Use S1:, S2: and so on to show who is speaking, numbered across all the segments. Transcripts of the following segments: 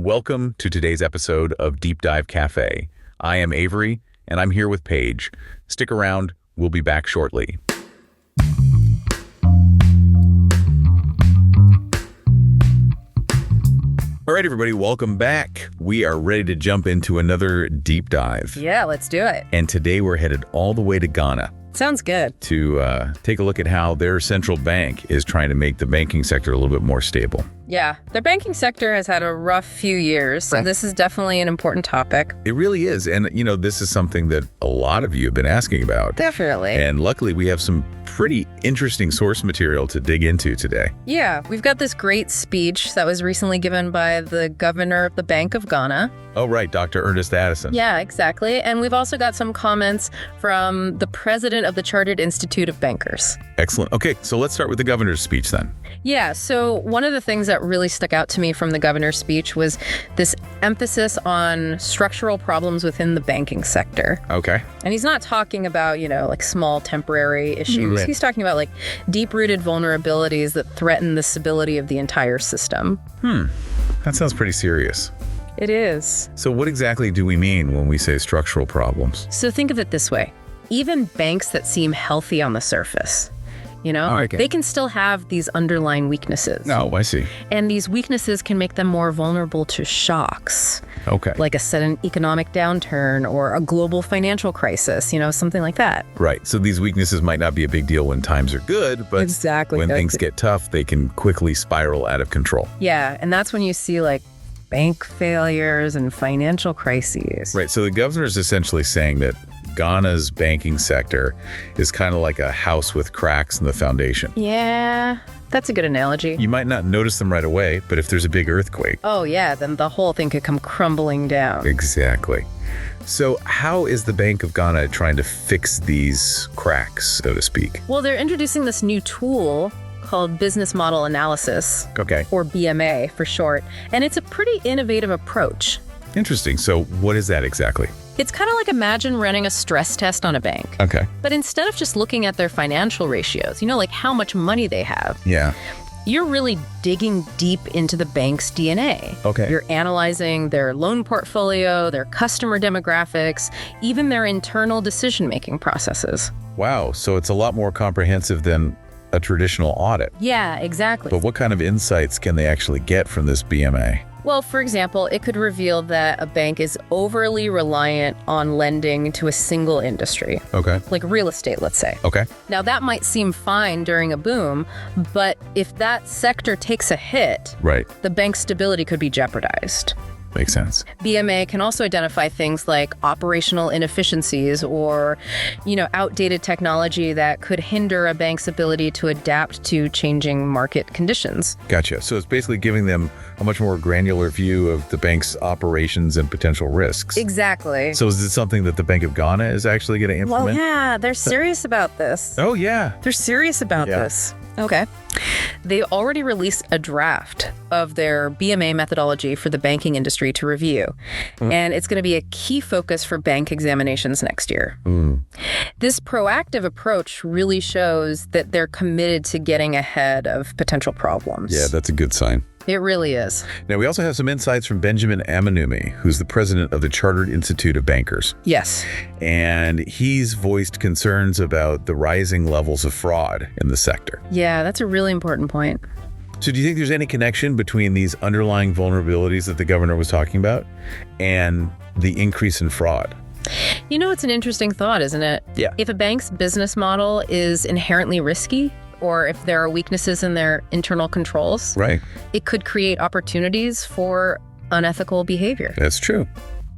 S1: Welcome to today's episode of Deep-Dive Café. I am Avery, and I'm here with Paige. Stick around, we'll be back shortly. All right, everybody, welcome back. We are ready to jump into another deep dive.
S2: Yeah, let's do it.
S1: And today we're headed all the way to Ghana
S2: Sounds good.
S1: to take a look at how their central bank is trying to make the banking sector a little bit more stable.
S2: Yeah, the banking sector has had a rough few years, so this is definitely an important topic.
S1: It really is. And, this is something that a lot of you have been asking about.
S2: Definitely.
S1: And luckily, we have some pretty interesting source material to dig into today.
S2: Yeah, we've got this great speech that was recently given by the governor of the Bank of Ghana.
S1: Oh, right, Dr. Ernest Addison.
S2: Yeah, exactly. And we've also got some comments from the president of the Chartered Institute of Bankers.
S1: Excellent. Okay, so let's start with the governor's speech then.
S2: Yeah, so one of the things that really stuck out to me from the governor's speech was this emphasis on structural problems within the banking sector.
S1: Okay.
S2: And he's not talking about, like small temporary issues.
S1: Right.
S2: He's talking about like deep-rooted vulnerabilities that threaten the stability of the entire system.
S1: That sounds pretty serious.
S2: It is.
S1: So what exactly do we mean when we say structural problems?
S2: So think of it this way. Even banks that seem healthy on the surface,
S1: okay.
S2: they can still have these underlying weaknesses.
S1: Oh, I see.
S2: And these weaknesses can make them more vulnerable to shocks,
S1: Okay.
S2: like a sudden economic downturn or a global financial crisis, something like that.
S1: Right. So these weaknesses might not be a big deal when times are good, but
S2: Exactly.
S1: when things get tough, they can quickly spiral out of control.
S2: Yeah, and that's when you see like bank failures and financial crises.
S1: Right. So the governor is essentially saying that Ghana's banking sector is kind of like a house with cracks in the foundation.
S2: Yeah, that's a good analogy.
S1: You might not notice them right away, but if there's a big earthquake.
S2: Oh yeah, then the whole thing could come crumbling down.
S1: Exactly. So how is the Bank of Ghana trying to fix these cracks, so to speak?
S2: Well, they're introducing this new tool called business model analysis,
S1: Okay.
S2: or BMA for short, and it's a pretty innovative approach.
S1: Interesting. So what is that exactly?
S2: It's kind of like imagine running a stress test on a bank.
S1: Okay.
S2: But instead of just looking at their financial ratios, like how much money they have,
S1: Yeah.
S2: you're really digging deep into the bank's DNA.
S1: Okay.
S2: You're analyzing their loan portfolio, their customer demographics, even their internal decision-making processes.
S1: Wow. So it's a lot more comprehensive than a traditional audit.
S2: Yeah, exactly.
S1: But what kind of insights can they actually get from this BMA?
S2: Well, for example, it could reveal that a bank is overly reliant on lending to a single industry,
S1: Okay.
S2: like real estate, let's say.
S1: Okay.
S2: Now, that might seem fine during a boom, but if that sector takes a hit,
S1: Right.
S2: the bank's stability could be jeopardized.
S1: Makes sense.
S2: BMA can also identify things like operational inefficiencies or, outdated technology that could hinder a bank's ability to adapt to changing market conditions.
S1: Gotcha. So it's basically giving them a much more granular view of the bank's operations and potential risks.
S2: Exactly.
S1: So is it something that the Bank of Ghana is actually going to implement?
S2: Well, yeah, they're serious about this.
S1: Oh, yeah.
S2: They're serious about
S1: Yeah.
S2: this. Okay. They already released a draft of their BMA methodology for the banking industry to review. And it's going to be a key focus for bank examinations next year. This proactive approach really shows that they're committed to getting ahead of potential problems.
S1: Yeah, that's a good sign.
S2: It really is.
S1: Now, we also have some insights from Benjamin Amanumi, who's the president of the Chartered Institute of Bankers.
S2: Yes.
S1: And he's voiced concerns about the rising levels of fraud in the sector.
S2: Yeah, that's a really important point.
S1: So do you think there's any connection between these underlying vulnerabilities that the governor was talking about and the increase in fraud?
S2: It's an interesting thought, isn't it?
S1: Yeah.
S2: If a bank's business model is inherently risky, or if there are weaknesses in their internal controls,
S1: Right.
S2: it could create opportunities for unethical behavior.
S1: That's true.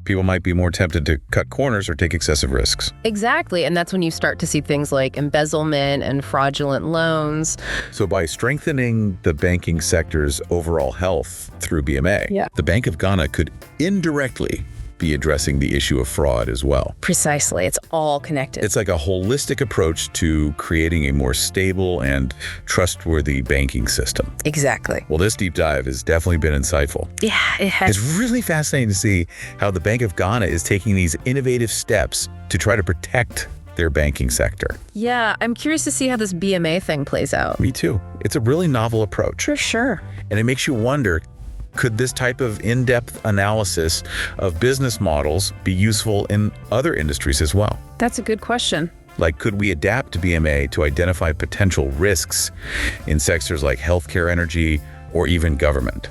S1: People might be more tempted to cut corners or take excessive risks.
S2: Exactly. And that's when you start to see things like embezzlement and fraudulent loans.
S1: So by strengthening the banking sector's overall health through BMA,
S2: Yeah.
S1: the Bank of Ghana could indirectly be addressing the issue of fraud as well.
S2: Precisely. It's all connected.
S1: It's like a holistic approach to creating a more stable and trustworthy banking system.
S2: Exactly.
S1: Well, this deep dive has definitely been insightful.
S2: Yeah, it has.
S1: It's really fascinating to see how the Bank of Ghana is taking these innovative steps to try to protect their banking sector.
S2: Yeah, I'm curious to see how this BMA thing plays out.
S1: Me too. It's a really novel approach.
S2: For sure.
S1: And it makes you wonder, could this type of in-depth analysis of business models be useful in other industries as well?
S2: That's a good question.
S1: Like, could we adapt to BMA to identify potential risks in sectors like healthcare, energy, or even government?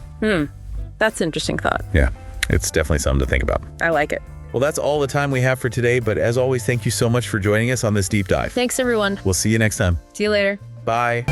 S2: That's an interesting thought.
S1: Yeah, it's definitely something to think about.
S2: I like it.
S1: Well, that's all the time we have for today, but as always, thank you so much for joining us on this deep dive.
S2: Thanks, everyone.
S1: We'll see you next time.
S2: See you later.
S1: Bye.